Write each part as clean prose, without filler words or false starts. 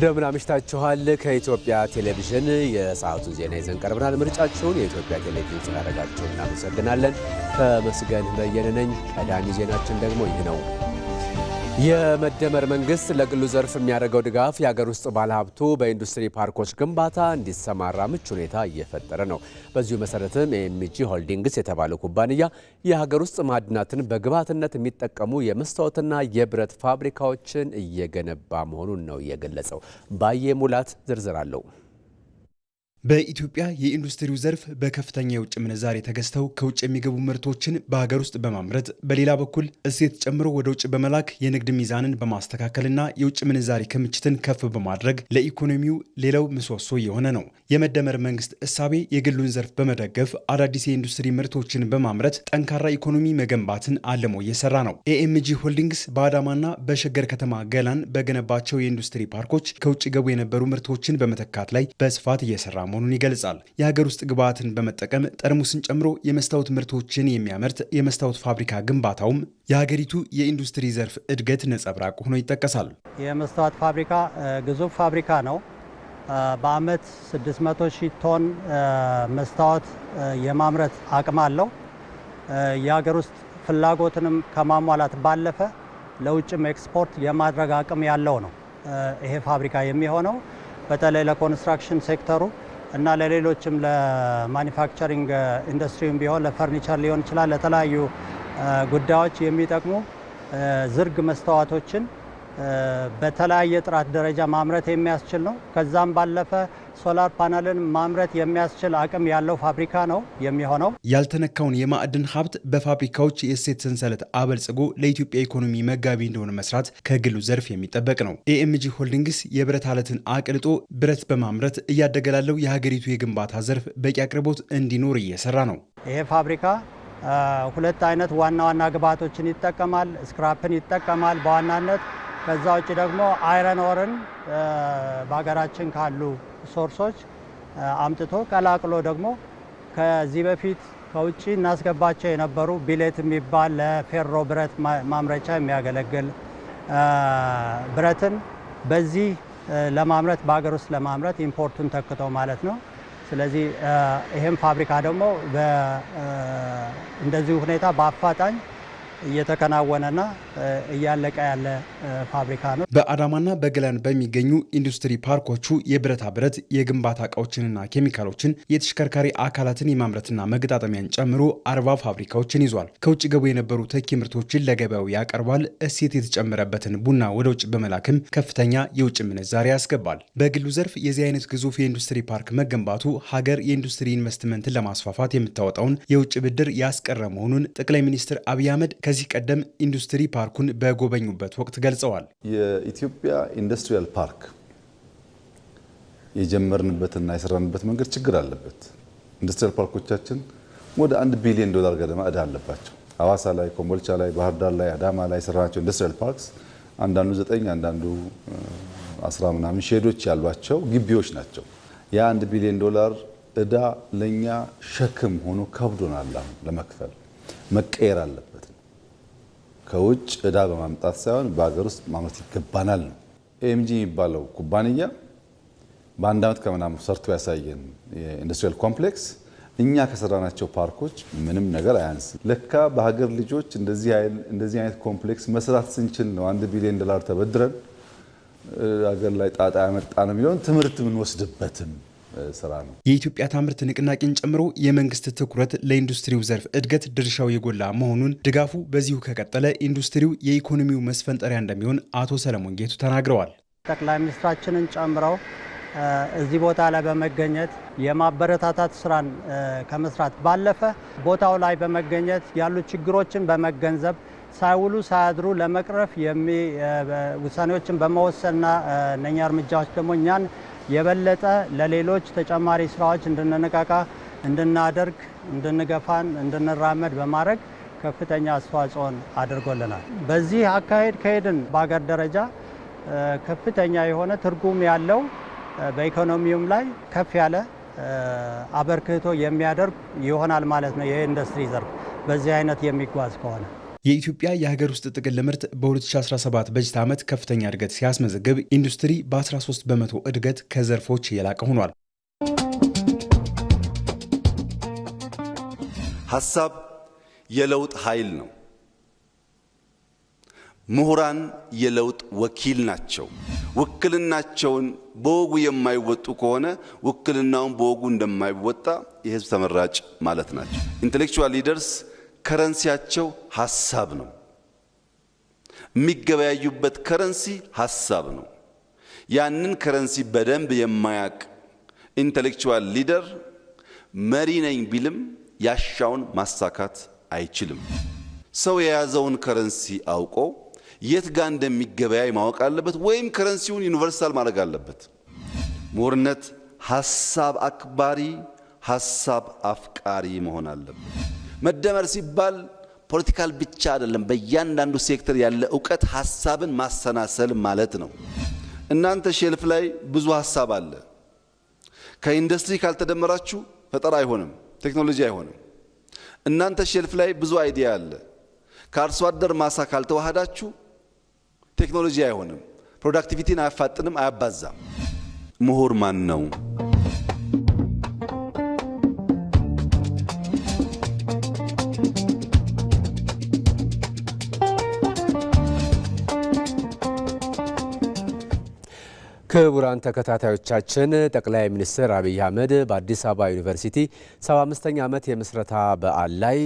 እንደምን አምሽታችኋል። ከኢትዮጵያ ቴሌቪዥን የሰዓቱን ዜና ይዘን ቀርበናል። ምርጫችሁን የኢትዮጵያ ቴሌቪዥን ስላደረጋችሁ እናመሰግናለን። ተመስገን በየነ ነኝ። ቀዳሚ ዜናችን ደግሞ ይህ ነው። የመደመር መንግስት ለግሉ ዘርፍ የሚያደርገው ድጋፍ የሀገር ውስጥ ባለሀብቱ በኢንዱስትሪ ፓርኮች ግንባታ እንዲሰማራ ምቹ ሁኔታ እየፈጠረ ነው። በዚሁ መሰረትም ኤምጂ ሆልዲንግስ የተባለው ኩባንያ የሀገር ውስጥ ማዕድናትን በግብዓትነት የሚጠቀሙ የመስታወትና የብረት ፋብሪካዎችን እየገነባ መሆኑን ነው የገለጸው። ባየ ሙላት ዝርዝር አለው። በኢትዮጵያ የኢንዱስትሪው ዘርፍ በከፍተኛ የውጭ ምንዛሬ ተገዝተው ከውጭ የሚገቡ ምርቶችን በሀገር ውስጥ በማምረት በሌላ በኩል እሴት ጨምሮ ወደ ውጭ በመላክ የንግድ ሚዛንን በማስተካከልና የውጭ ምንዛሬ ክምችትን ከፍ በማድረግ ለኢኮኖሚው ሌላው ምሰሶ የሆነ ነው። የመደመር መንግስት እሳቤ የግሉን ዘርፍ በመደገፍ አዳዲስ የኢንዱስትሪ ምርቶችን በማምረት ጠንካራ ኢኮኖሚ መገንባትን አልሞ እየሰራ ነው። ኤምጂ ሆልዲንግስ በአዳማና በሸገር ከተማ ገላን በገነባቸው የኢንዱስትሪ ፓርኮች ከውጭ ገቡ የነበሩ ምርቶችን በመተካት ላይ በስፋት እየሰራ መሆኑን ይገልጻል። የሀገር ውስጥ ግብዓትን በመጠቀም ጠርሙስን ጨምሮ የመስታወት ምርቶችን የሚያመርት የመስታወት ፋብሪካ ግንባታውም የሀገሪቱ የኢንዱስትሪ ዘርፍ እድገት ነጸብራቅ ሆኖ ይጠቀሳል። የመስታወት ፋብሪካ ግዙፍ ፋብሪካ ነው። በአመት 600,000 ቶን መስታወት የማምረት አቅም አለው። የሀገር ውስጥ ፍላጎትንም ከማሟላት ባለፈ ለውጭም ኤክስፖርት የማድረግ አቅም ያለው ነው። ይሄ ፋብሪካ የሚሆነው በተለይ ለኮንስትራክሽን ሴክተሩ እና ለሌሎችም ለማኒፋክቸሪንግ ኢንዱስትሪም ቢሆን ለፈርኒቸር ሊሆን ይችላል፣ ለተለያዩ ጉዳዮች የሚጠቅሙ ዝርግ መስታወቶችን በተለያየ ጥራት ደረጃ ማምረት የሚያስችል ነው። ከዛም ባለፈ ሶላር ፓነልን ማምረት የሚያስችል አቅም ያለው ፋብሪካ ነው የሚሆነው። ያልተነካውን የማዕድን ሀብት በፋብሪካዎች የእሴት ሰንሰለት አበልጽጎ ለኢትዮጵያ ኢኮኖሚ መጋቢ እንደሆነ መስራት ከግሉ ዘርፍ የሚጠበቅ ነው። ኤምጂ ሆልዲንግስ የብረት አለትን አቅልጦ ብረት በማምረት እያደገ ላለው የሀገሪቱ የግንባታ ዘርፍ በቂ አቅርቦት እንዲኖር እየሰራ ነው። ይሄ ፋብሪካ ሁለት አይነት ዋና ዋና ግብዓቶችን ይጠቀማል። ስክራፕን ይጠቀማል በዋናነት። ከዛ ውጭ ደግሞ አይረን ኦርን በሀገራችን ካሉ ሶርሶች አምጥቶ ቀላቅሎ ደግሞ ከዚህ በፊት ከውጭ እናስገባቸው የነበሩ ቢሌት የሚባል ለፌሮ ብረት ማምረቻ የሚያገለግል ብረትን በዚህ ለማምረት በሀገር ውስጥ ለማምረት ኢምፖርቱን ተክተው ማለት ነው። ስለዚህ ይህም ፋብሪካ ደግሞ እንደዚህ ሁኔታ በአፋጣኝ እየተከናወነና እያለቀ ያለ ፋብሪካ ነው። በአዳማና በገላን በሚገኙ ኢንዱስትሪ ፓርኮቹ የብረታ ብረት የግንባታ እቃዎችንና ኬሚካሎችን፣ የተሽከርካሪ አካላትን የማምረትና መገጣጠሚያን ጨምሮ 40 ፋብሪካዎችን ይዟል። ከውጭ ገቡ የነበሩ ተኪ ምርቶችን ለገበያው ያቀርባል። እሴት የተጨመረበትን ቡና ወደ ውጭ በመላክም ከፍተኛ የውጭ ምንዛሪ ያስገባል። በግሉ ዘርፍ የዚህ አይነት ግዙፍ የኢንዱስትሪ ፓርክ መገንባቱ ሀገር የኢንዱስትሪ ኢንቨስትመንትን ለማስፋፋት የምታወጣውን የውጭ ብድር ያስቀረ መሆኑን ጠቅላይ ሚኒስትር አብይ አህመድ ከዚህ ቀደም ኢንዱስትሪ ፓርኩን በጎበኙበት ወቅት ገልጸዋል። የኢትዮጵያ ኢንዱስትሪያል ፓርክ የጀመርንበትና የሰራንበት መንገድ ችግር አለበት። ኢንዱስትሪያል ፓርኮቻችን ወደ $1 ቢሊዮን ገደማ ዕዳ አለባቸው። ሐዋሳ ላይ፣ ኮምቦልቻ ላይ፣ ባህር ዳር ላይ፣ አዳማ ላይ የሰራናቸው ኢንዱስትሪያል ፓርክስ አንዳንዱ 9 አንዳንዱ 10 ምናምን ሼዶች ያሏቸው ግቢዎች ናቸው። ያ $1 ቢሊዮን ዕዳ ለኛ ሸክም ሆኖ ከብዶናል። ለመክፈል መቀየር አለበት። ከውጭ ዕዳ በማምጣት ሳይሆን በሀገር ውስጥ ማምረት ይገባናል ነው። ኤምጂ የሚባለው ኩባንያ በአንድ ዓመት ከምናምን ሰርቶ ያሳየን የኢንዱስትሪያል ኮምፕሌክስ እኛ ከሰራናቸው ፓርኮች ምንም ነገር አያንስም። ለካ በሀገር ልጆች እንደዚህ አይነት ኮምፕሌክስ መስራት ስንችል ነው $1 ቢሊዮን ተበድረን ሀገር ላይ ጣጣ ያመጣ ነው የሚለውን ትምህርት የምንወስድበትም ስራ ነው። የኢትዮጵያ ታምርት ንቅናቄን ጨምሮ የመንግስት ትኩረት ለኢንዱስትሪው ዘርፍ እድገት ድርሻው የጎላ መሆኑን፣ ድጋፉ በዚሁ ከቀጠለ ኢንዱስትሪው የኢኮኖሚው መስፈንጠሪያ እንደሚሆን አቶ ሰለሞን ጌቱ ተናግረዋል። ጠቅላይ ሚኒስትራችንን ጨምረው እዚህ ቦታ ላይ በመገኘት የማበረታታት ስራን ከመስራት ባለፈ ቦታው ላይ በመገኘት ያሉ ችግሮችን በመገንዘብ ሳይውሉ ሳያድሩ ለመቅረፍ ውሳኔዎችን በመወሰንና እነኛ እርምጃዎች ደግሞ እኛን የበለጠ ለሌሎች ተጨማሪ ስራዎች እንድንነቃቃ፣ እንድናደርግ፣ እንድንገፋን፣ እንድንራመድ በማድረግ ከፍተኛ አስተዋጽኦን አድርጎልናል። በዚህ አካሄድ ከሄድን በሀገር ደረጃ ከፍተኛ የሆነ ትርጉም ያለው በኢኮኖሚውም ላይ ከፍ ያለ አበርክቶ የሚያደርግ ይሆናል ማለት ነው። የኢንዱስትሪ ዘርፍ በዚህ አይነት የሚጓዝ ከሆነ የኢትዮጵያ የሀገር ውስጥ ጥቅል ምርት በ2017 በጀት ዓመት ከፍተኛ እድገት ሲያስመዘግብ ኢንዱስትሪ በ13 በመቶ እድገት ከዘርፎች የላቀ ሆኗል። ሐሳብ የለውጥ ኃይል ነው። ምሁራን የለውጥ ወኪል ናቸው። ውክልናቸውን በወጉ የማይወጡ ከሆነ ውክልናውን በወጉ እንደማይወጣ የህዝብ ተመራጭ ማለት ናቸው። ኢንተሌክቹዋል ሊደርስ ከረንሲያቸው ሐሳብ ነው። የሚገበያዩበት ከረንሲ ሐሳብ ነው። ያንን ከረንሲ በደንብ የማያቅ ኢንተሌክቹዋል ሊደር መሪ ነኝ ቢልም ያሻውን ማሳካት አይችልም። ሰው የያዘውን ከረንሲ አውቆ የት ጋር እንደሚገበያይ ማወቅ አለበት፣ ወይም ከረንሲውን ዩኒቨርሳል ማድረግ አለበት። ምሁርነት ሐሳብ አክባሪ፣ ሐሳብ አፍቃሪ መሆን አለበት። መደመር ሲባል ፖለቲካል ብቻ አይደለም። በእያንዳንዱ ሴክተር ያለ ዕውቀት ሐሳብን ማሰናሰል ማለት ነው። እናንተ ሼልፍ ላይ ብዙ ሐሳብ አለ። ከኢንዱስትሪ ካልተደመራችሁ ፈጠራ አይሆንም፣ ቴክኖሎጂ አይሆንም። እናንተ ሼልፍ ላይ ብዙ አይዲያ አለ። ከአርሶ አደር ማሳ ካልተዋሃዳችሁ ቴክኖሎጂ አይሆንም፣ ፕሮዳክቲቪቲን አያፋጥንም፣ አያባዛም። ምሁር ማን ነው? ክቡራን ተከታታዮቻችን ጠቅላይ ሚኒስትር አብይ አህመድ በአዲስ አበባ ዩኒቨርሲቲ 75ኛ ዓመት የምስረታ በዓል ላይ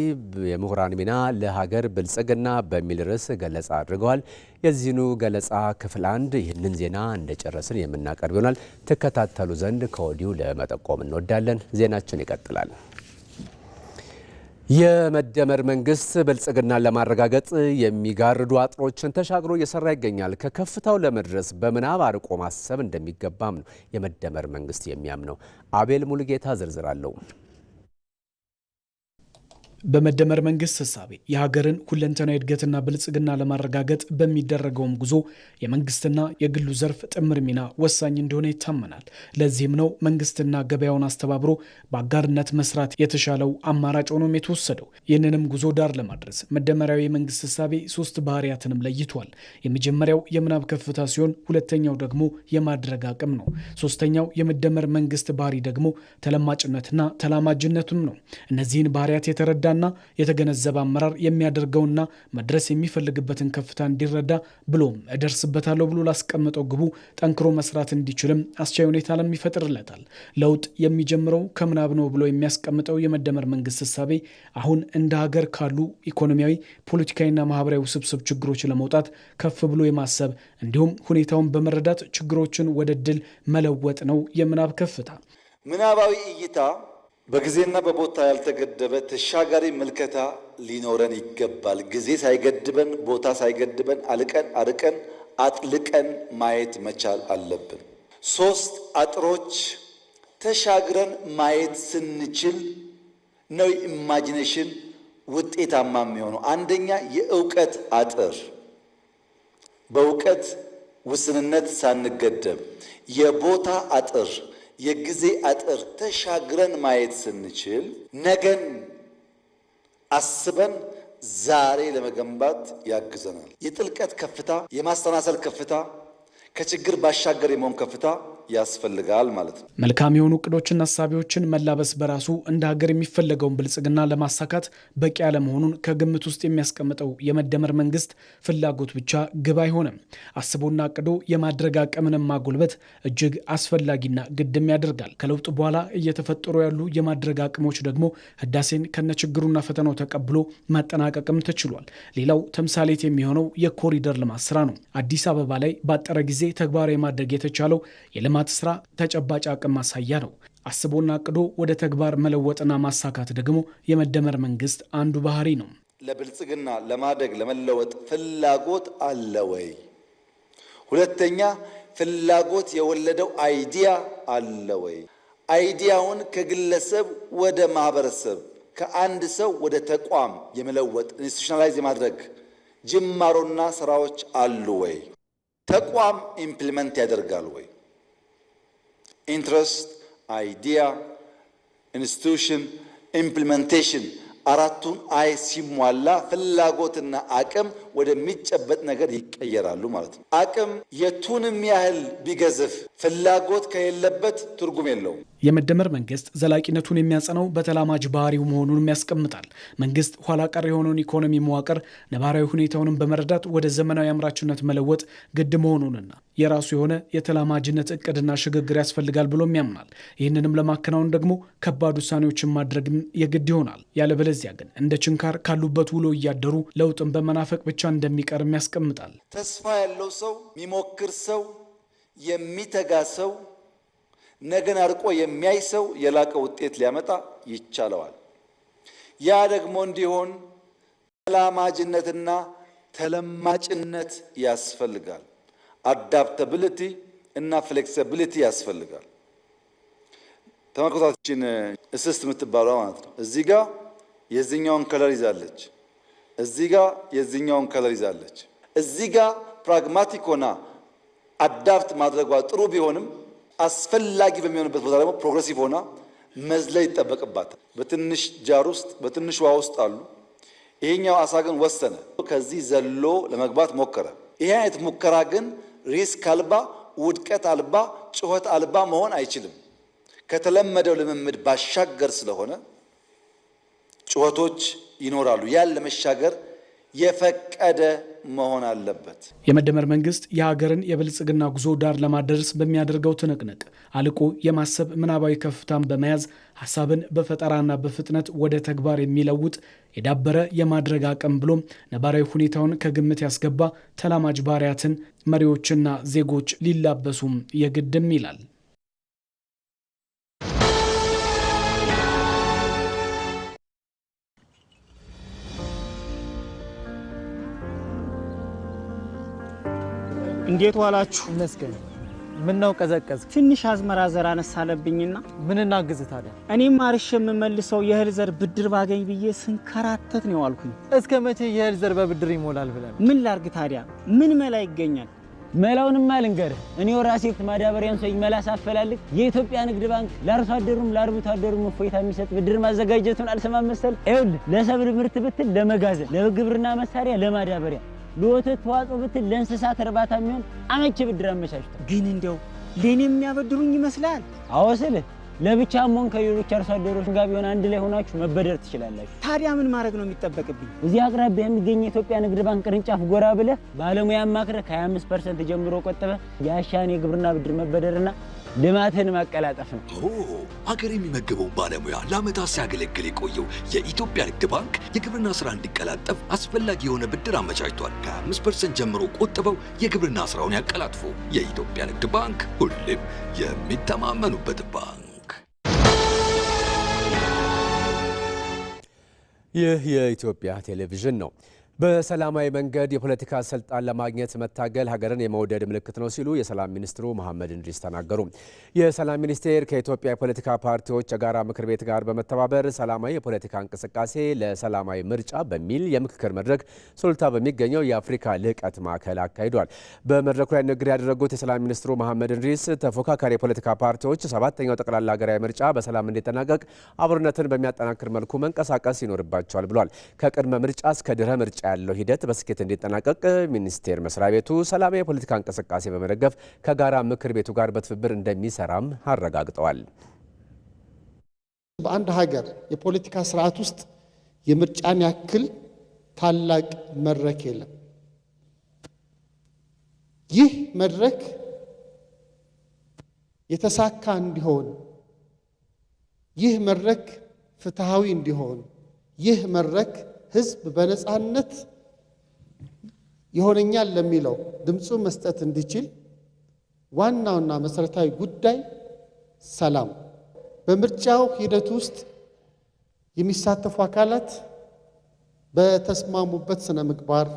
የምሁራን ሚና ለሀገር ብልጽግና በሚል ርዕስ ገለጻ አድርገዋል። የዚህኑ ገለጻ ክፍል 1 ይህንን ዜና እንደጨረስን የምናቀርብ ይሆናል። ተከታተሉ ዘንድ ከወዲሁ ለመጠቆም እንወዳለን። ዜናችን ይቀጥላል። የመደመር መንግስት ብልጽግናን ለማረጋገጥ የሚጋርዱ አጥሮችን ተሻግሮ እየሰራ ይገኛል። ከከፍታው ለመድረስ በምናብ አርቆ ማሰብ እንደሚገባም ነው የመደመር መንግስት የሚያምነው። አቤል ሙሉጌታ ዝርዝር አለው። በመደመር መንግስት ሐሳቤ የሀገርን ሁለንተናዊ እድገትና ብልጽግና ለማረጋገጥ በሚደረገውም ጉዞ የመንግስትና የግሉ ዘርፍ ጥምር ሚና ወሳኝ እንደሆነ ይታመናል። ለዚህም ነው መንግስትና ገበያውን አስተባብሮ በአጋርነት መስራት የተሻለው አማራጭ ሆኖም የተወሰደው። ይህንንም ጉዞ ዳር ለማድረስ መደመራዊ የመንግስት ሐሳቤ 3 ባህሪያትንም ለይቷል። የመጀመሪያው የምናብ ከፍታ ሲሆን፣ ሁለተኛው ደግሞ የማድረግ አቅም ነው። ሶስተኛው የመደመር መንግስት ባህሪ ደግሞ ተለማጭነትና ተላማጅነቱም ነው። እነዚህን ባህሪያት የተረዳ ና የተገነዘበ አመራር የሚያደርገውና መድረስ የሚፈልግበትን ከፍታ እንዲረዳ ብሎም እደርስበታለሁ ብሎ ላስቀመጠው ግቡ ጠንክሮ መስራት እንዲችልም አስቻይ ሁኔታ ይፈጥርለታል። ለውጥ የሚጀምረው ከምናብ ነው ብሎ የሚያስቀምጠው የመደመር መንግስት ሐሳቤ አሁን እንደ ሀገር ካሉ ኢኮኖሚያዊ፣ ፖለቲካዊና ማህበራዊ ውስብስብ ችግሮች ለመውጣት ከፍ ብሎ የማሰብ እንዲሁም ሁኔታውን በመረዳት ችግሮችን ወደ ድል መለወጥ ነው የምናብ ከፍታ። ምናባዊ እይታ በጊዜና በቦታ ያልተገደበ ተሻጋሪ ምልከታ ሊኖረን ይገባል። ጊዜ ሳይገድበን፣ ቦታ ሳይገድበን አርቀን አጥልቀን ማየት መቻል አለብን። 3 አጥሮች ተሻግረን ማየት ስንችል ነው ኢማጂኔሽን ውጤታማ የሚሆነው። አንደኛ የእውቀት አጥር፣ በእውቀት ውስንነት ሳንገደብ፣ የቦታ አጥር፣ የጊዜ አጥር ተሻግረን ማየት ስንችል ነገን አስበን ዛሬ ለመገንባት ያግዘናል። የጥልቀት ከፍታ፣ የማስተናሰል ከፍታ፣ ከችግር ባሻገር የመሆን ከፍታ ያስፈልጋል ማለት ነው። መልካም የሆኑ እቅዶችና ሐሳቢዎችን መላበስ በራሱ እንደ ሀገር የሚፈለገውን ብልጽግና ለማሳካት በቂ ያለመሆኑን ከግምት ውስጥ የሚያስቀምጠው የመደመር መንግስት ፍላጎት ብቻ ግብ አይሆንም። አስቦና አቅዶ የማድረግ አቅምን ማጎልበት እጅግ አስፈላጊና ግድም ያደርጋል። ከለውጥ በኋላ እየተፈጠሩ ያሉ የማድረግ አቅሞች ደግሞ ህዳሴን ከነችግሩና ፈተናው ተቀብሎ ማጠናቀቅም ተችሏል። ሌላው ተምሳሌት የሚሆነው የኮሪደር ልማት ስራ ነው። አዲስ አበባ ላይ ባጠረ ጊዜ ተግባራዊ ማድረግ የተቻለው የልማት ስራ ተጨባጭ አቅም ማሳያ ነው። አስቦና አቅዶ ወደ ተግባር መለወጥና ማሳካት ደግሞ የመደመር መንግስት አንዱ ባህሪ ነው። ለብልጽግና ለማደግ ለመለወጥ ፍላጎት አለ ወይ? ሁለተኛ ፍላጎት የወለደው አይዲያ አለ ወይ? አይዲያውን ከግለሰብ ወደ ማህበረሰብ፣ ከአንድ ሰው ወደ ተቋም የመለወጥ ኢንስቲቱሽናላይዝ የማድረግ ጅማሮና ስራዎች አሉ ወይ? ተቋም ኢምፕሊመንት ያደርጋል ወይ? ኢንትረስት፣ አይዲያ፣ ኢንስቲቱሽን፣ ኢምፕሊሜንቴሽን አራቱን አይ ሲሟላ ፍላጎትና አቅም ወደሚጨበጥ ነገር ይቀየራሉ ማለት ነው። አቅም የቱንም ያህል ቢገዝፍ ፍላጎት ከሌለበት ትርጉም የለውም። የመደመር መንግስት ዘላቂነቱን የሚያጸናው በተላማጅ ባህሪው መሆኑንም ያስቀምጣል። መንግስት ኋላ ቀር የሆነውን ኢኮኖሚ መዋቅር ነባራዊ ሁኔታውንም በመረዳት ወደ ዘመናዊ አምራችነት መለወጥ ግድ መሆኑንና የራሱ የሆነ የተላማጅነት እቅድና ሽግግር ያስፈልጋል ብሎም ያምናል። ይህንንም ለማከናወን ደግሞ ከባድ ውሳኔዎችን ማድረግም የግድ ይሆናል። ያለበለዚያ ግን እንደ ችንካር ካሉበት ውሎ እያደሩ ለውጥን በመናፈቅ ብቻ እንደሚቀርም ያስቀምጣል። ተስፋ ያለው ሰው፣ የሚሞክር ሰው፣ የሚተጋ ሰው፣ ነገን አርቆ የሚያይ ሰው የላቀ ውጤት ሊያመጣ ይቻለዋል። ያ ደግሞ እንዲሆን ተላማጅነትና ተለማጭነት ያስፈልጋል። አዳፕታቢሊቲ እና ፍሌክሲቢሊቲ ያስፈልጋል። ተመልከቷችን እስስት የምትባለው ማለት ነው። እዚህ ጋር የዚህኛውን ከለር ይዛለች፣ እዚህ ጋር የዚህኛውን ከለር ይዛለች። እዚህ ጋር ፕራግማቲክ ሆና አዳፕት ማድረጓ ጥሩ ቢሆንም አስፈላጊ በሚሆንበት ቦታ ደግሞ ፕሮግሬሲቭ ሆና መዝለል ይጠበቅባታል። በትንሽ ጃር ውስጥ በትንሽ ውሃ ውስጥ አሉ። ይሄኛው አሳ ግን ወሰነ፣ ከዚህ ዘሎ ለመግባት ሞከረ። ይሄ አይነት ሙከራ ግን ሪስክ አልባ፣ ውድቀት አልባ፣ ጩኸት አልባ መሆን አይችልም። ከተለመደው ልምምድ ባሻገር ስለሆነ ጩኸቶች ይኖራሉ። ያን ለመሻገር የፈቀደ መሆን አለበት። የመደመር መንግስት የሀገርን የብልጽግና ጉዞ ዳር ለማድረስ በሚያደርገው ትንቅንቅ አልቆ የማሰብ ምናባዊ ከፍታን በመያዝ ሀሳብን በፈጠራና በፍጥነት ወደ ተግባር የሚለውጥ የዳበረ የማድረግ አቅም ብሎም ነባራዊ ሁኔታውን ከግምት ያስገባ ተላማጅ ባህሪያትን መሪዎችና ዜጎች ሊላበሱም የግድም ይላል። እንዴት ዋላችሁ? መስገን ምን ነው ቀዘቀዝ? ትንሽ አዝመራ ዘር አነሳለብኝና ምን እናግዝ ታዲያ? እኔም ማርሽ የምመልሰው የእህል ዘር ብድር ባገኝ ብዬ ስንከራተት ነው ያልኩኝ። እስከ መቼ የእህል ዘር በብድር ይሞላል ብለን? ምን ላርግ ታዲያ? ምን መላ ይገኛል? መላውንማ ልንገርህ። እኔው ራሴ ማዳበሪያን ሰው መላ ሳፈላልግ የኢትዮጵያ ንግድ ባንክ ለአርሶ አደሩም ለአርብቶ አደሩም እፎይታ የሚሰጥ ብድር ማዘጋጀቱን አልሰማም መሰል? ይኸውልህ ለሰብል ምርት ብትል፣ ለመጋዘን፣ ለግብርና መሳሪያ፣ ለማዳበሪያ፣ ለወተት ተዋጽኦ ብትል፣ ለእንስሳት እርባታ የሚሆን አመቺ ብድር አመቻችቷል። ግን እንደው ለኔ የሚያበድሩኝ ይመስላል? አዎ ስልህ ለብቻም ሆነ ከሌሎች አርሶ አደሮች ጋር ቢሆን አንድ ላይ ሆናችሁ መበደር ትችላላችሁ። ታዲያ ምን ማድረግ ነው የሚጠበቅብኝ? እዚህ አቅራቢያ የሚገኝ የኢትዮጵያ ንግድ ባንክ ቅርንጫፍ ጎራ ብለህ ባለሙያ አማክረህ ከ25% ጀምሮ ቆጥበህ የአሻን የግብርና ብድር መበደርና ልማትን ማቀላጠፍ ነው። አገር የሚመግበው ባለሙያ ለዓመታት ሲያገለግል የቆየው የኢትዮጵያ ንግድ ባንክ የግብርና ስራ እንዲቀላጠፍ አስፈላጊ የሆነ ብድር አመቻችቷል። ከ5% ጀምሮ ቆጥበው የግብርና ስራውን ያቀላጥፉ። የኢትዮጵያ ንግድ ባንክ ሁሌም የሚተማመኑበት ባንክ። ይህ የኢትዮጵያ ቴሌቪዥን ነው። በሰላማዊ መንገድ የፖለቲካ ስልጣን ለማግኘት መታገል ሀገርን የመውደድ ምልክት ነው ሲሉ የሰላም ሚኒስትሩ መሐመድ እንድሪስ ተናገሩ። የሰላም ሚኒስቴር ከኢትዮጵያ የፖለቲካ ፓርቲዎች የጋራ ምክር ቤት ጋር በመተባበር ሰላማዊ የፖለቲካ እንቅስቃሴ ለሰላማዊ ምርጫ በሚል የምክክር መድረክ ሱሉልታ በሚገኘው የአፍሪካ ልዕቀት ማዕከል አካሂዷል። በመድረኩ ላይ ንግግር ያደረጉት የሰላም ሚኒስትሩ መሐመድ እንድሪስ ተፎካካሪ የፖለቲካ ፓርቲዎች ሰባተኛው ጠቅላላ ሀገራዊ ምርጫ በሰላም እንዲጠናቀቅ አብሮነትን በሚያጠናክር መልኩ መንቀሳቀስ ይኖርባቸዋል ብሏል። ከቅድመ ምርጫ እስከ ድህረ ምርጫ ያለው ሂደት በስኬት እንዲጠናቀቅ ሚኒስቴር መስሪያ ቤቱ ሰላማዊ የፖለቲካ እንቅስቃሴ በመደገፍ ከጋራ ምክር ቤቱ ጋር በትብብር እንደሚሰራም አረጋግጠዋል። በአንድ ሀገር የፖለቲካ ስርዓት ውስጥ የምርጫን ያክል ታላቅ መድረክ የለም። ይህ መድረክ የተሳካ እንዲሆን፣ ይህ መድረክ ፍትሃዊ እንዲሆን፣ ይህ መድረክ ህዝብ በነጻነት ይሆነኛል ለሚለው ድምፁ መስጠት እንዲችል ዋናውና መሰረታዊ ጉዳይ ሰላም። በምርጫው ሂደት ውስጥ የሚሳተፉ አካላት በተስማሙበት ስነ ምግባር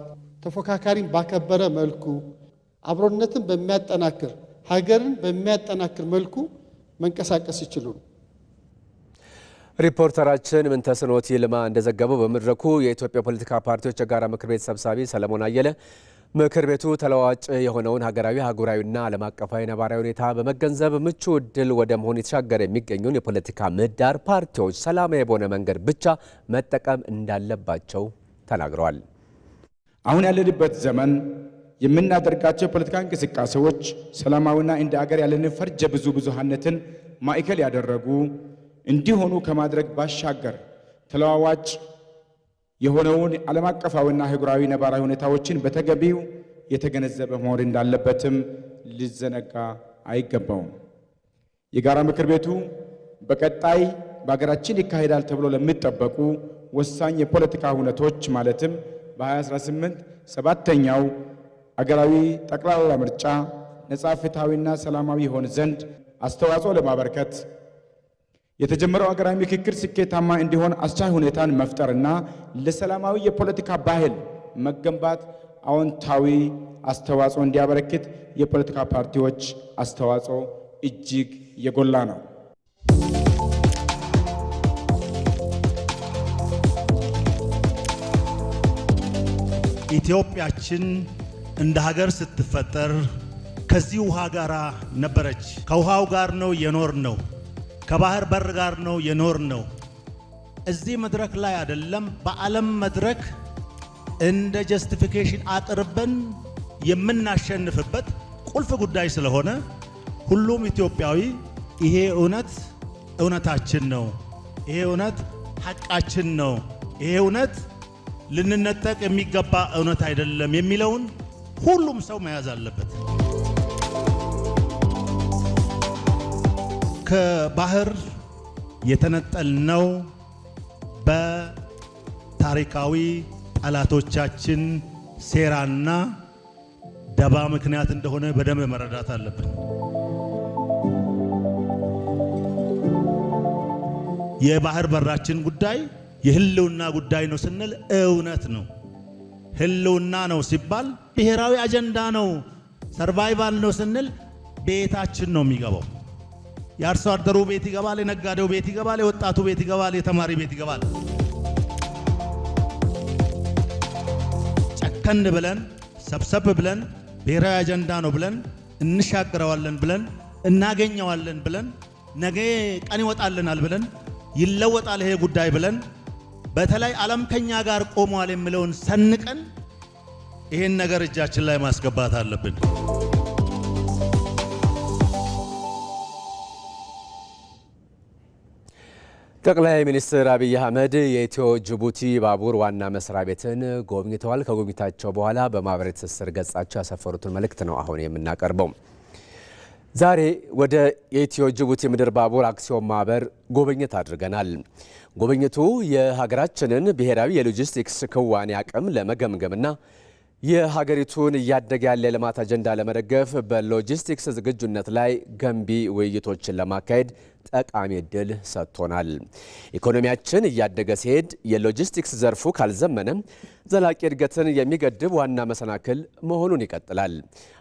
ተፎካካሪን ባከበረ መልኩ አብሮነትን በሚያጠናክር ሀገርን በሚያጠናክር መልኩ መንቀሳቀስ ይችሉ። ሪፖርተራችን ምንተስኖት ይልማ እንደዘገበው በመድረኩ የኢትዮጵያ ፖለቲካ ፓርቲዎች የጋራ ምክር ቤት ሰብሳቢ ሰለሞን አየለ ምክር ቤቱ ተለዋዋጭ የሆነውን ሀገራዊ አህጉራዊና ዓለም አቀፋዊ ነባራዊ ሁኔታ በመገንዘብ ምቹ ዕድል ወደ መሆን የተሻገረ የሚገኙን የፖለቲካ ምህዳር ፓርቲዎች ሰላማዊ በሆነ መንገድ ብቻ መጠቀም እንዳለባቸው ተናግረዋል። አሁን ያለንበት ዘመን የምናደርጋቸው የፖለቲካ እንቅስቃሴዎች ሰላማዊና እንደ ሀገር ያለንን ፈርጀ ብዙ ብዙሃነትን ማዕከል ያደረጉ እንዲሆኑ ከማድረግ ባሻገር ተለዋዋጭ የሆነውን ዓለም አቀፋዊና አህጉራዊ ነባራዊ ሁኔታዎችን በተገቢው የተገነዘበ መሆን እንዳለበትም ሊዘነጋ አይገባውም። የጋራ ምክር ቤቱ በቀጣይ በሀገራችን ይካሄዳል ተብሎ ለሚጠበቁ ወሳኝ የፖለቲካ ሁነቶች ማለትም በ2018 7ኛው አገራዊ ጠቅላላ ምርጫ ነጻ ፍትሐዊና ሰላማዊ ይሆን ዘንድ አስተዋጽኦ ለማበርከት የተጀመረው ሀገራዊ ምክክር ስኬታማ እንዲሆን አስቻይ ሁኔታን መፍጠርና ለሰላማዊ የፖለቲካ ባህል መገንባት አዎንታዊ አስተዋጽኦ እንዲያበረክት የፖለቲካ ፓርቲዎች አስተዋጽኦ እጅግ የጎላ ነው። ኢትዮጵያችን እንደ ሀገር ስትፈጠር ከዚህ ውሃ ጋር ነበረች። ከውሃው ጋር ነው የኖር ነው። ከባህር በር ጋር ነው የኖር ነው። እዚህ መድረክ ላይ አይደለም በዓለም መድረክ እንደ ጀስቲፊኬሽን አቅርበን የምናሸንፍበት ቁልፍ ጉዳይ ስለሆነ ሁሉም ኢትዮጵያዊ ይሄ እውነታችን ነው፣ ይሄ እውነት ሐቃችን ነው፣ ይሄ እውነት ልንነጠቅ የሚገባ እውነት አይደለም የሚለውን ሁሉም ሰው መያዝ አለበት። ከባህር የተነጠልነው በታሪካዊ ጠላቶቻችን ሴራና ደባ ምክንያት እንደሆነ በደንብ መረዳት አለብን። የባህር በራችን ጉዳይ የህልውና ጉዳይ ነው ስንል እውነት ነው። ህልውና ነው ሲባል ብሔራዊ አጀንዳ ነው፣ ሰርቫይቫል ነው ስንል ቤታችን ነው የሚገባው። የአርሶ አደሩ ቤት ይገባል፣ የነጋዴው ቤት ይገባል፣ የወጣቱ ቤት ይገባል፣ የተማሪ ቤት ይገባል። ጨከን ብለን ሰብሰብ ብለን ብሔራዊ አጀንዳ ነው ብለን እንሻገረዋለን ብለን እናገኘዋለን ብለን ነገ ቀን ይወጣልናል ብለን ይለወጣል ይሄ ጉዳይ ብለን በተለይ ዓለም ከኛ ጋር ቆሟል የሚለውን ሰንቀን ይሄን ነገር እጃችን ላይ ማስገባት አለብን። ጠቅላይ ሚኒስትር አብይ አህመድ የኢትዮ ጅቡቲ ባቡር ዋና መስሪያ ቤትን ጎብኝተዋል። ከጎብኝታቸው በኋላ በማህበራዊ ትስስር ገጻቸው ያሰፈሩትን መልእክት ነው አሁን የምናቀርበው። ዛሬ ወደ የኢትዮ ጅቡቲ ምድር ባቡር አክሲዮን ማህበር ጉብኝት አድርገናል። ጉብኝቱ የሀገራችንን ብሔራዊ የሎጂስቲክስ ክዋኔ አቅም ለመገምገምና የሀገሪቱን እያደገ ያለ የልማት አጀንዳ ለመደገፍ በሎጂስቲክስ ዝግጁነት ላይ ገንቢ ውይይቶችን ለማካሄድ ጠቃሚ ዕድል ሰጥቶናል። ኢኮኖሚያችን እያደገ ሲሄድ የሎጂስቲክስ ዘርፉ ካልዘመነ ዘላቂ እድገትን የሚገድብ ዋና መሰናክል መሆኑን ይቀጥላል።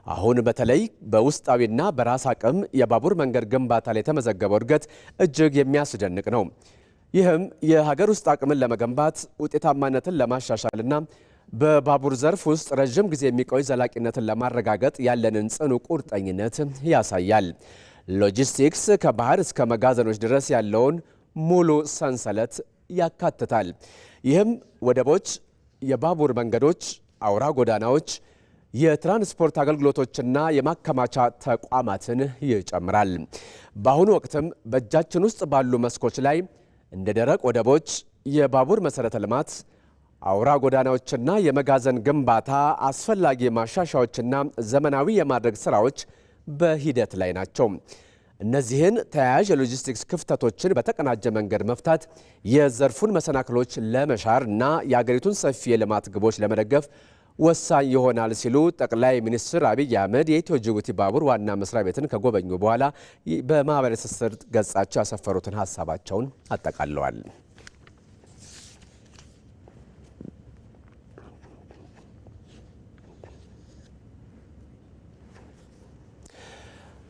አሁን በተለይ በውስጣዊና በራስ አቅም የባቡር መንገድ ግንባታ ላይ የተመዘገበው እድገት እጅግ የሚያስደንቅ ነው። ይህም የሀገር ውስጥ አቅምን ለመገንባት ውጤታማነትን ለማሻሻልና በባቡር ዘርፍ ውስጥ ረጅም ጊዜ የሚቆይ ዘላቂነትን ለማረጋገጥ ያለንን ጽኑ ቁርጠኝነት ያሳያል። ሎጂስቲክስ ከባህር እስከ መጋዘኖች ድረስ ያለውን ሙሉ ሰንሰለት ያካትታል። ይህም ወደቦች፣ የባቡር መንገዶች፣ አውራ ጎዳናዎች፣ የትራንስፖርት አገልግሎቶችና የማከማቻ ተቋማትን ይጨምራል። በአሁኑ ወቅትም በእጃችን ውስጥ ባሉ መስኮች ላይ እንደ ደረቅ ወደቦች፣ የባቡር መሰረተ ልማት፣ አውራ ጎዳናዎችና የመጋዘን ግንባታ አስፈላጊ ማሻሻያዎችና ዘመናዊ የማድረግ ስራዎች በሂደት ላይ ናቸው። እነዚህን ተያያዥ የሎጂስቲክስ ክፍተቶችን በተቀናጀ መንገድ መፍታት የዘርፉን መሰናክሎች ለመሻር እና የአገሪቱን ሰፊ የልማት ግቦች ለመደገፍ ወሳኝ ይሆናል ሲሉ ጠቅላይ ሚኒስትር አብይ አህመድ የኢትዮ ጅቡቲ ባቡር ዋና መስሪያ ቤትን ከጎበኙ በኋላ በማህበራዊ ትስስር ገጻቸው ያሰፈሩትን ሀሳባቸውን አጠቃለዋል።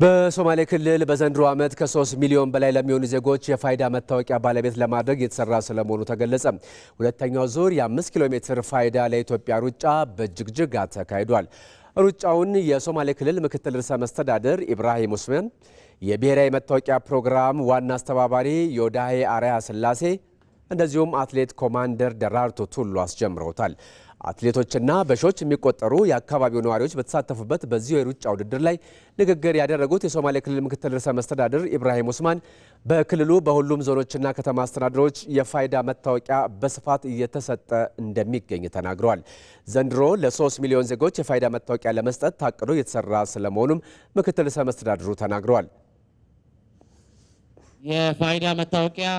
በሶማሌ ክልል በዘንድሮ ዓመት ከ3 ሚሊዮን በላይ ለሚሆኑ ዜጎች የፋይዳ መታወቂያ ባለቤት ለማድረግ የተሰራ ስለመሆኑ ተገለጸ። ሁለተኛው ዙር የ5 ኪሎ ሜትር ፋይዳ ለኢትዮጵያ ሩጫ በጅግጅጋ ተካሂዷል። ሩጫውን የሶማሌ ክልል ምክትል ርዕሰ መስተዳድር ኢብራሂም ኡስማን፣ የብሔራዊ መታወቂያ ፕሮግራም ዋና አስተባባሪ ዮዳሄ አርያ ስላሴ እንደዚሁም አትሌት ኮማንደር ደራርቱ ቱሉ አስጀምረውታል። አትሌቶችና በሺዎች የሚቆጠሩ የአካባቢው ነዋሪዎች በተሳተፉበት በዚሁ የሩጫ ውድድር ላይ ንግግር ያደረጉት የሶማሌ ክልል ምክትል ርዕሰ መስተዳድር ኢብራሂም ኡስማን በክልሉ በሁሉም ዞኖችና ከተማ አስተዳደሮች የፋይዳ መታወቂያ በስፋት እየተሰጠ እንደሚገኝ ተናግረዋል። ዘንድሮ ለ3 ሚሊዮን ዜጎች የፋይዳ መታወቂያ ለመስጠት ታቅዶ እየተሰራ ስለመሆኑም ምክትል ርዕሰ መስተዳድሩ ተናግረዋል። የፋይዳ መታወቂያ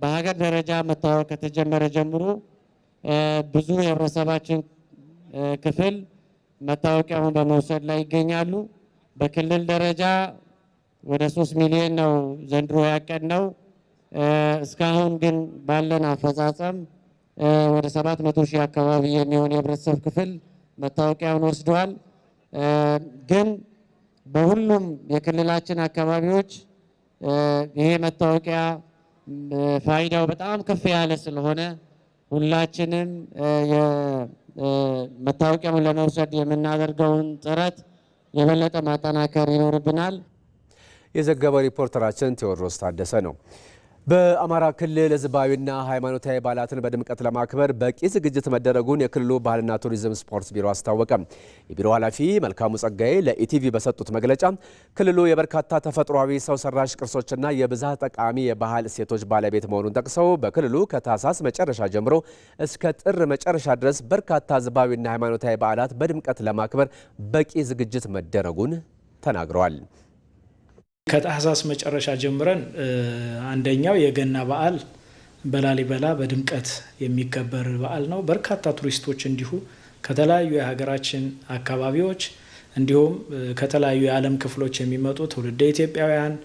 በሀገር ደረጃ መታወቅ ከተጀመረ ጀምሮ ብዙ የህብረተሰባችን ክፍል መታወቂያውን በመውሰድ ላይ ይገኛሉ። በክልል ደረጃ ወደ 3 ሚሊዮን ነው ዘንድሮ ያቀድነው። እስካሁን ግን ባለን አፈጻጸም ወደ 700 ሺህ አካባቢ የሚሆን የህብረተሰብ ክፍል መታወቂያውን ወስደዋል። ግን በሁሉም የክልላችን አካባቢዎች ይሄ መታወቂያ ፋይዳው በጣም ከፍ ያለ ስለሆነ ሁላችንም መታወቂያውን ለመውሰድ የምናደርገውን ጥረት የበለጠ ማጠናከር ይኖርብናል። የዘገበው ሪፖርተራችን ቴዎድሮስ ታደሰ ነው። በአማራ ክልል ህዝባዊና ሃይማኖታዊ በዓላትን በድምቀት ለማክበር በቂ ዝግጅት መደረጉን የክልሉ ባህልና ቱሪዝም ስፖርት ቢሮ አስታወቀ። የቢሮ ኃላፊ መልካሙ ጸጋዬ ለኢቲቪ በሰጡት መግለጫ ክልሉ የበርካታ ተፈጥሯዊ ሰው ሰራሽ ቅርሶችና የብዝሃ ጠቃሚ የባህል እሴቶች ባለቤት መሆኑን ጠቅሰው በክልሉ ከታህሳስ መጨረሻ ጀምሮ እስከ ጥር መጨረሻ ድረስ በርካታ ህዝባዊና ሃይማኖታዊ በዓላት በድምቀት ለማክበር በቂ ዝግጅት መደረጉን ተናግረዋል። ከታህሳስ መጨረሻ ጀምረን አንደኛው የገና በዓል በላሊበላ በድምቀት የሚከበር በዓል ነው። በርካታ ቱሪስቶች እንዲሁ ከተለያዩ የሀገራችን አካባቢዎች እንዲሁም ከተለያዩ የዓለም ክፍሎች የሚመጡ ትውልደ ኢትዮጵያውያን፣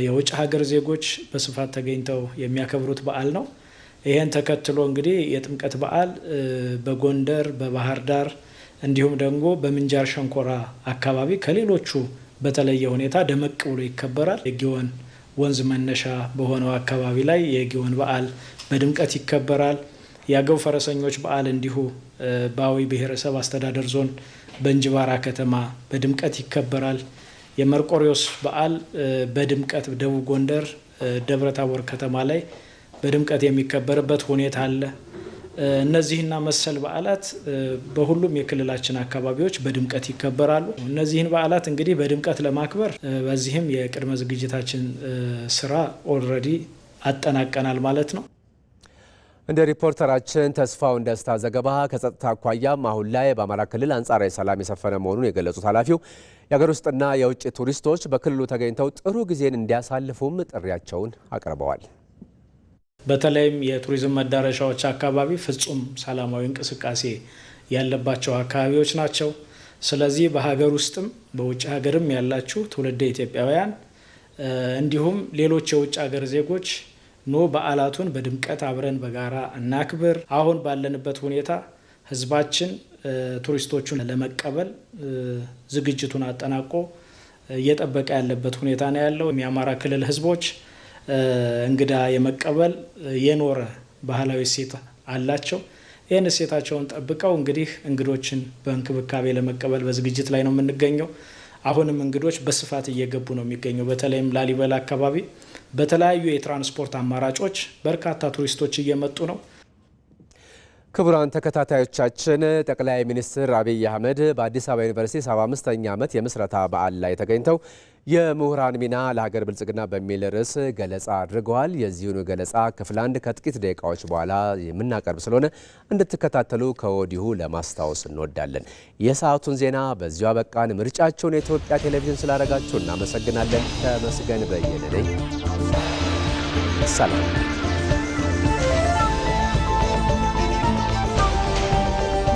የውጭ ሀገር ዜጎች በስፋት ተገኝተው የሚያከብሩት በዓል ነው። ይህን ተከትሎ እንግዲህ የጥምቀት በዓል በጎንደር፣ በባህር ዳር እንዲሁም ደግሞ በምንጃር ሸንኮራ አካባቢ ከሌሎቹ በተለየ ሁኔታ ደመቅ ብሎ ይከበራል። የጊዮን ወንዝ መነሻ በሆነው አካባቢ ላይ የጊዮን በዓል በድምቀት ይከበራል። የአገው ፈረሰኞች በዓል እንዲሁ በአዊ ብሔረሰብ አስተዳደር ዞን በእንጅባራ ከተማ በድምቀት ይከበራል። የመርቆሪዎስ በዓል በድምቀት ደቡብ ጎንደር ደብረታቦር ከተማ ላይ በድምቀት የሚከበርበት ሁኔታ አለ። እነዚህና መሰል በዓላት በሁሉም የክልላችን አካባቢዎች በድምቀት ይከበራሉ። እነዚህን በዓላት እንግዲህ በድምቀት ለማክበር በዚህም የቅድመ ዝግጅታችን ስራ ኦልሬዲ አጠናቀናል ማለት ነው። እንደ ሪፖርተራችን ተስፋውን ደስታ ዘገባ ከጸጥታ አኳያም አሁን ላይ በአማራ ክልል አንጻራዊ ሰላም የሰፈነ መሆኑን የገለጹት ኃላፊው የሀገር ውስጥና የውጭ ቱሪስቶች በክልሉ ተገኝተው ጥሩ ጊዜን እንዲያሳልፉም ጥሪያቸውን አቅርበዋል። በተለይም የቱሪዝም መዳረሻዎች አካባቢ ፍጹም ሰላማዊ እንቅስቃሴ ያለባቸው አካባቢዎች ናቸው። ስለዚህ በሀገር ውስጥም በውጭ ሀገርም ያላችሁ ትውልደ ኢትዮጵያውያን እንዲሁም ሌሎች የውጭ ሀገር ዜጎች ኖ በዓላቱን በድምቀት አብረን በጋራ እናክብር። አሁን ባለንበት ሁኔታ ህዝባችን ቱሪስቶቹን ለመቀበል ዝግጅቱን አጠናቆ እየጠበቀ ያለበት ሁኔታ ነው ያለው። የአማራ ክልል ህዝቦች እንግዳ የመቀበል የኖረ ባህላዊ እሴት አላቸው። ይህን እሴታቸውን ጠብቀው እንግዲህ እንግዶችን በእንክብካቤ ለመቀበል በዝግጅት ላይ ነው የምንገኘው። አሁንም እንግዶች በስፋት እየገቡ ነው የሚገኘው። በተለይም ላሊበላ አካባቢ በተለያዩ የትራንስፖርት አማራጮች በርካታ ቱሪስቶች እየመጡ ነው። ክቡራን ተከታታዮቻችን ጠቅላይ ሚኒስትር አብይ አህመድ በአዲስ አበባ ዩኒቨርሲቲ 75ኛ ዓመት የምስረታ በዓል ላይ ተገኝተው የምሁራን ሚና ለሀገር ብልጽግና በሚል ርዕስ ገለጻ አድርገዋል። የዚሁኑ ገለጻ ክፍል 1 ከጥቂት ደቂቃዎች በኋላ የምናቀርብ ስለሆነ እንድትከታተሉ ከወዲሁ ለማስታወስ እንወዳለን። የሰዓቱን ዜና በዚሁ አበቃን። ምርጫቸውን የኢትዮጵያ ቴሌቪዥን ስላደረጋችሁ እናመሰግናለን። ተመስገን በየነ ነኝ። ሰላም